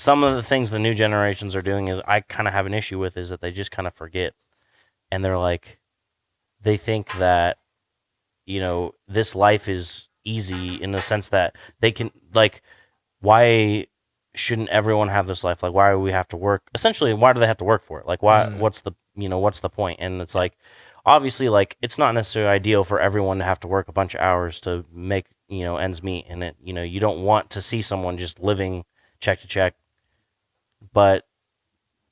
some of the things the new generations are doing is I kind of have an issue with is that they just kind of forget, and they're like, they think that this life is easy in the sense that they can like, why shouldn't everyone have this life? Like, why do we have to work? Essentially, why do they have to work for it? Like, why? Mm, What's the point? And it's like, obviously, like it's not necessarily ideal for everyone to have to work a bunch of hours to make ends meet, and you don't want to see someone just living check to check, but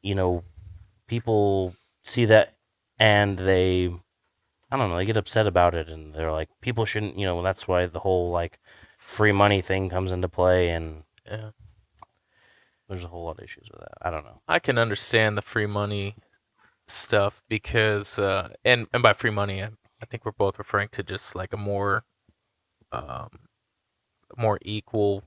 you know people see that and they I don't know, they get upset about it and they're like people shouldn't, that's why the whole like free money thing comes into play, and yeah. there's a whole lot of issues with that. I don't know. I can understand the free money stuff because, and by free money, I think we're both referring to just like a um, more equal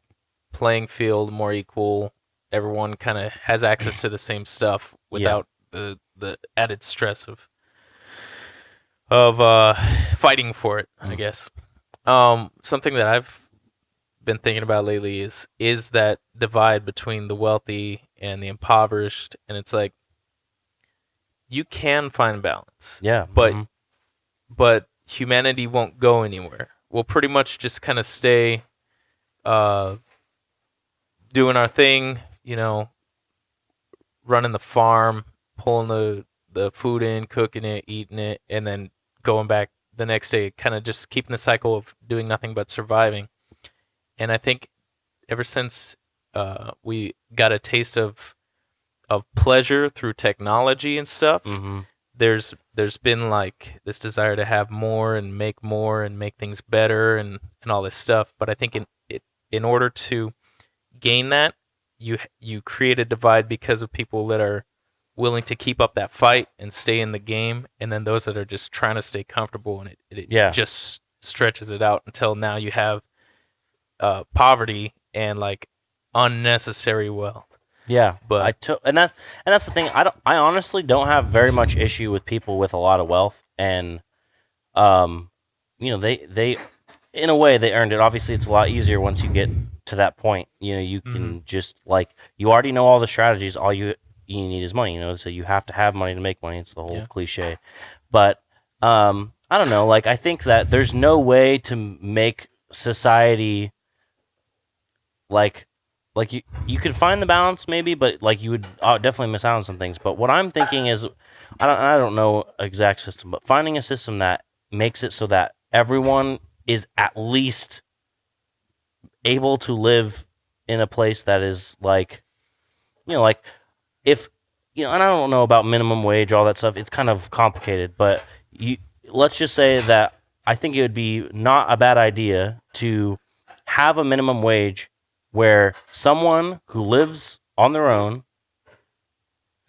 playing field, more equal. Everyone kind of has access to the same stuff Yeah. without the added stress of fighting for it, I Mm. guess. Something that I've been thinking about lately is that divide between the wealthy and the impoverished, and it's like you can find balance, Yeah. but Hmm. humanity won't go anywhere. We'll pretty much just kind of stay uh, doing our thing, running the farm, pulling the food in, cooking it, eating it, and then going back the next day, kind of just keeping the cycle of doing nothing but surviving. And I think ever since we got a taste of pleasure through technology and stuff, Hmm. there's been like this desire to have more and make things better and all this stuff. But I think in order to gain that, you create a divide because of people that are willing to keep up that fight and stay in the game, and then those that are just trying to stay comfortable, and it Yeah. just stretches it out until now you have poverty and like unnecessary wealth. Yeah. But And that's the thing. I honestly don't have very much issue with people with a lot of wealth, and um they in a way they earned it. Obviously, it's a lot easier once you get to that point. You mhm, can just like you already know all the strategies. All you need is money. So you have to have money to make money. It's the whole yeah, cliche. But I don't know. Like I think that there's no way to make society like you could find the balance maybe, but like you would definitely miss out on some things. But what I'm thinking is, I don't know exact system, but finding a system that makes it so that everyone is at least able to live in a place that is like like if and I don't know about minimum wage, all that stuff. It's kind of complicated, but you let's just say that I think it would be not a bad idea to have a minimum wage where someone who lives on their own,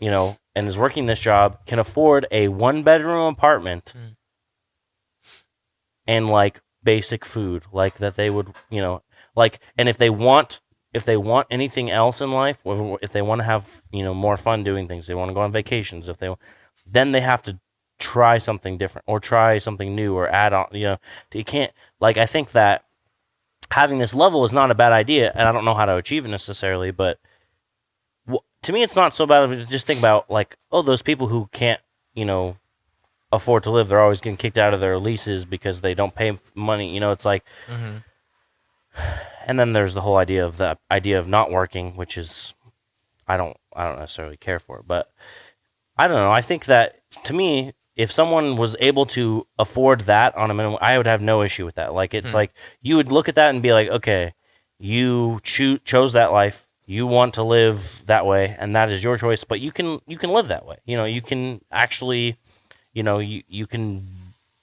and is working this job can afford a one bedroom apartment mm, and like basic food, like that they would, like, and if they want anything else in life, or if they want to have more fun doing things, they want to go on vacations, then they have to try something different or try something new or add on. You can't, like, I think that having this level is not a bad idea, and I don't know how to achieve it necessarily, but to me, it's not so bad. To just think about like, oh, those people who can't, you know, afford to live, they're always getting kicked out of their leases because they don't pay money. It's like, mhm, and then there's the whole idea of not working, which is I don't necessarily care for it, but I don't know. I think that to me, if someone was able to afford that on a minimum, I would have no issue with that. Like it's hmm, like you would look at that and be like, okay, you chose that life. You want to live that way, and that is your choice. But you can live that way. You can actually, you can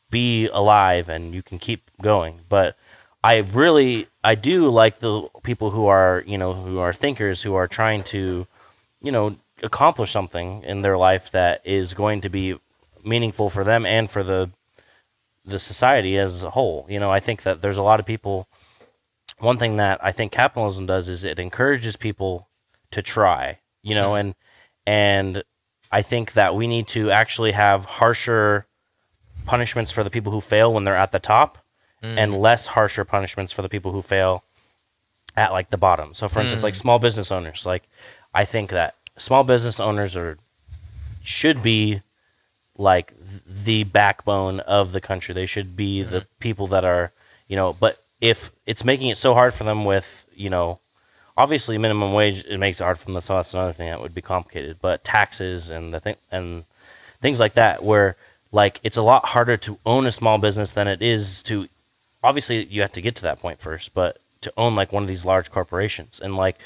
be alive and you can keep going. But I do like the people who are thinkers, who are trying to accomplish something in their life that is going to be meaningful for them and for the society as a whole. I think that there's a lot of people. One thing that I think capitalism does is it encourages people to try. mm, And I think that we need to actually have harsher punishments for the people who fail when they're at the top, and mm, less harsher punishments for the people who fail at like the bottom. So for instance, like mm, small business owners, like I think that small business owners should be like the backbone of the country. They should be the Mhm. people that are, but if it's making it so hard for them with, obviously minimum wage, it makes it hard for them. So that's another thing that would be complicated. But taxes and the thing and things like that, where like it's a lot harder to own a small business than it is to. Obviously, you have to get to that point first, but to own like one of these large corporations, and like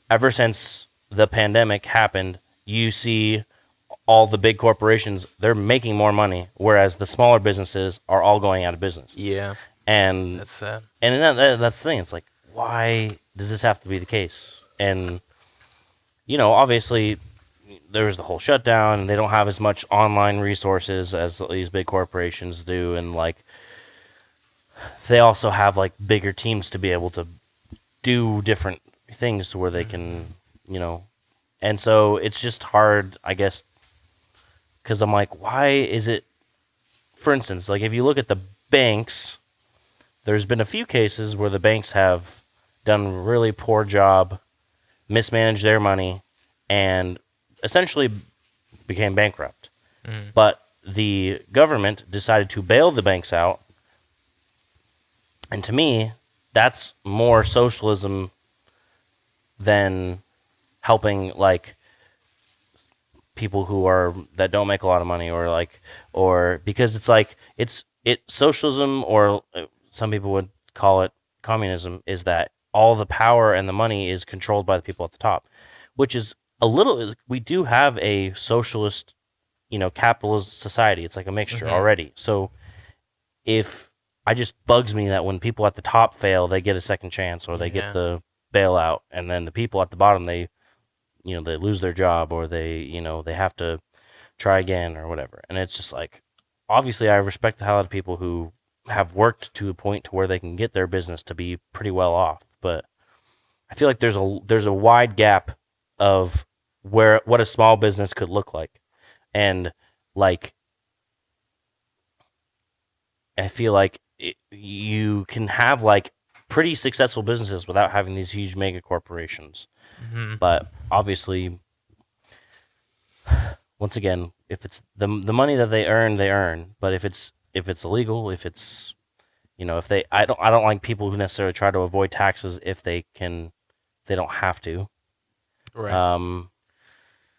ever since the pandemic happened, you see all the big corporations, they're making more money, whereas the smaller businesses are all going out of business. Yeah, And that's sad. that's the thing. It's like, why does this have to be the case? And obviously, there's the whole shutdown, and they don't have as much online resources as these big corporations do, and like they also have like bigger teams to be able to do different things to where they Mhm. can, you know, and so it's just hard, I guess, because I'm like, why is it? For instance, like if you look at the banks, there's been a few cases where the banks have done a really poor job, mismanaged their money, and essentially became bankrupt. Mhm. But the government decided to bail the banks out, and to me, that's more socialism than helping like people who are that don't make a lot of money, or like, or because it's like it socialism, or some people would call it communism, is that all the power and the money is controlled by the people at the top, which is a little, we do have a socialist, capitalist society. It's like a mixture Mhm. already. So if I just bugs me that when people at the top fail, they get a second chance, or they get Yeah. the bailout, and then the people at the bottom, they lose their job, or they have to try again or whatever. And it's just like, obviously I respect the hell out of people who have worked to a point to where they can get their business to be pretty well off, but I feel like there's a wide gap of where what a small business could look like. And like I feel like you can have like pretty successful businesses without having these huge mega corporations. Mhm. But obviously, once again, if it's the money that they earn. But if it's illegal, if it's if I don't like people who necessarily try to avoid taxes if they don't have to. Right. Um,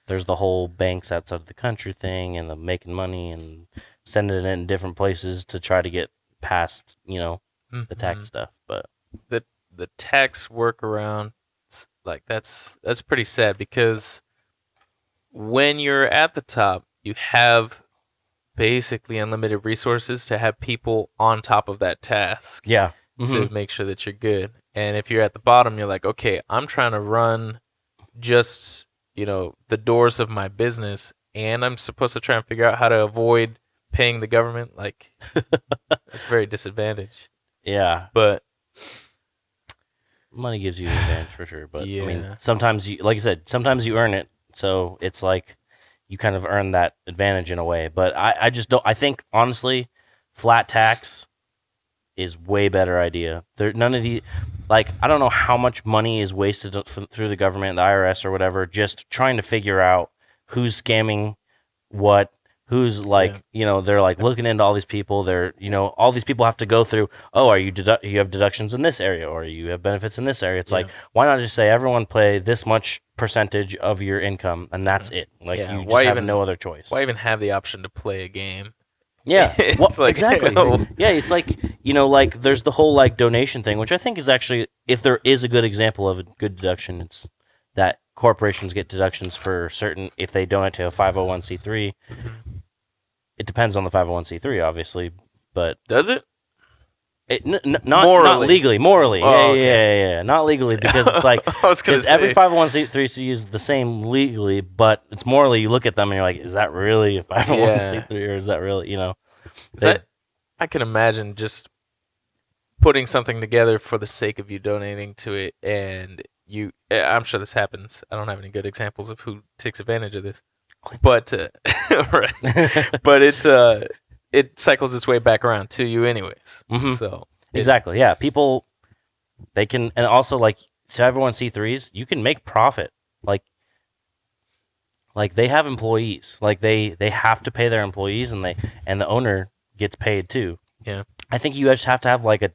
there's the whole banks outside of the country thing, and the making money and sending it in different places to try to get past the tax Mhm. stuff. But The the tax workaround, like that's pretty sad because when you're at the top, you have basically unlimited resources to have people on top of that task yeah, to make sure that you're good. And if you're at the bottom, you're like, okay, I'm trying to run just, the doors of my business, and I'm supposed to try and figure out how to avoid paying the government. Like, that's very disadvantaged. yeah, But money gives you an advantage for sure. But I mean, yeah, sometimes you, like I said, sometimes you earn it, so it's like you kind of earn that advantage in a way. But I just don't. I think honestly, flat tax is way better idea. There, none of the, like, I don't know how much money is wasted through the government, the IRS or whatever, just trying to figure out who's scamming what, who's yeah, like, they're like looking into all these people. They're, all these people have to go through. Oh, you have deductions in this area, or you have benefits in this area. It's like, yeah, why not just say everyone pay this much percentage of your income, and hmm that's it. Like yeah. you just have no other choice. Why even have the option to play a game? Yeah. What It's like, exactly? Yeah, it's like like there's the whole like donation thing, which I think is actually, if there is a good example of a good deduction, it's that corporations get deductions for certain if they donate to a 501c3. Mhm. It depends on the 501c3, obviously, but Does it not morally? legally, morally. Yeah, Oh, yeah, okay. yeah, yeah, yeah. Not legally, because it's like, I was gonna because every say, 501c3 is the same legally, but it's morally. You look at them and you're like, is that really a yeah. 501c3, or is that really, Is they that I can imagine just putting something together for the sake of you donating to it, and I'm sure this happens. I don't have any good examples of who takes advantage of this, Clinton. but right, but it cycles its way back around to you anyways. hmm So it Exactly. Yeah. People, they can, and also like, so everyone C3s, you can make profit. Like, Like they have employees. Like they have to pay their employees, and the owner gets paid too. Yeah. I think you just have to have like a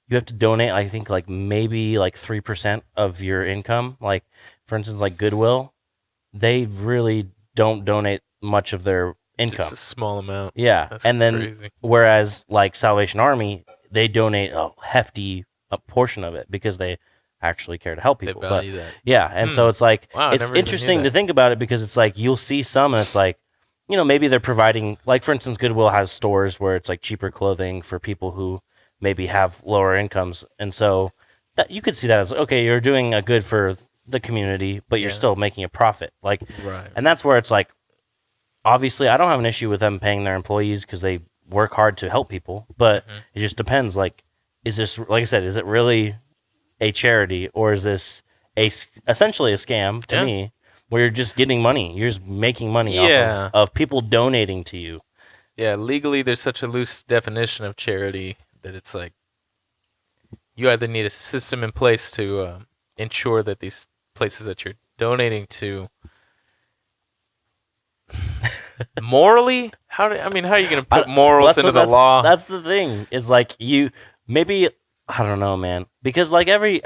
you have to donate. I think like maybe like 3% of your income. Like for instance, like Goodwill, they really don't donate much of their Just income. a small amount. Yeah, That's and then crazy. whereas like Salvation Army, they donate a hefty portion of it because they actually care to help They people. But value that. yeah, and Hmm. so it's like Wow, I it's never even knew interesting to that. think about it because it's like you'll see some and it's like, maybe they're providing like for instance Goodwill has stores where it's like cheaper clothing for people who maybe have lower incomes. And so that you could see that as okay, you're doing a good for the community, but you're Yeah. still making a profit. Like Right. and that's where it's like obviously I don't have an issue with them paying their employees because they work hard to help people, but Hmm. it just depends. Like, is this like I said, is it really a charity or is this essentially a scam to Yeah. me, where you're just getting money, you're just making money off Yeah. of people donating to you? Yeah. Legally, there's such a loose definition of charity that it's like you either need a system in place to ensure that these places that you're donating to morally, how are you going to I, put morals that's into what the law? that's the thing is like you maybe I don't know, man, because like every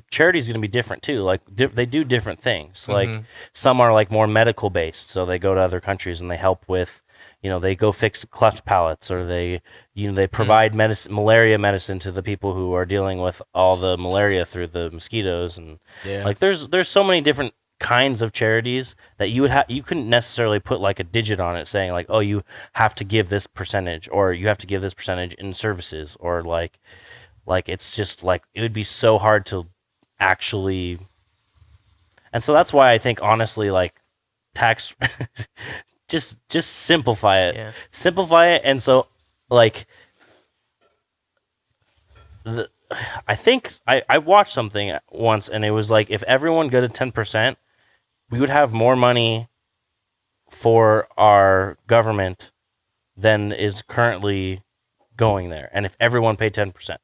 charity is going to be different too. Like they do different things. Like Hmm. some are like more medical based, so they go to other countries and they help with, they go fix cleft palates or they Hmm. provide malaria medicine to the people who are dealing with all the malaria through the mosquitoes and Yeah. like there's so many different kinds of charities that you couldn't necessarily put like a digit on it saying like, oh, you have to give this percentage or you have to give this percentage in services or like it's just like it would be so hard to actually. And so that's why I think honestly like tax just simplify it. Yeah. Simplify it. And so like the, I think I watched something once and it was like if everyone go to 10%, we would have more money for our government than is currently going there. And if everyone paid 10%.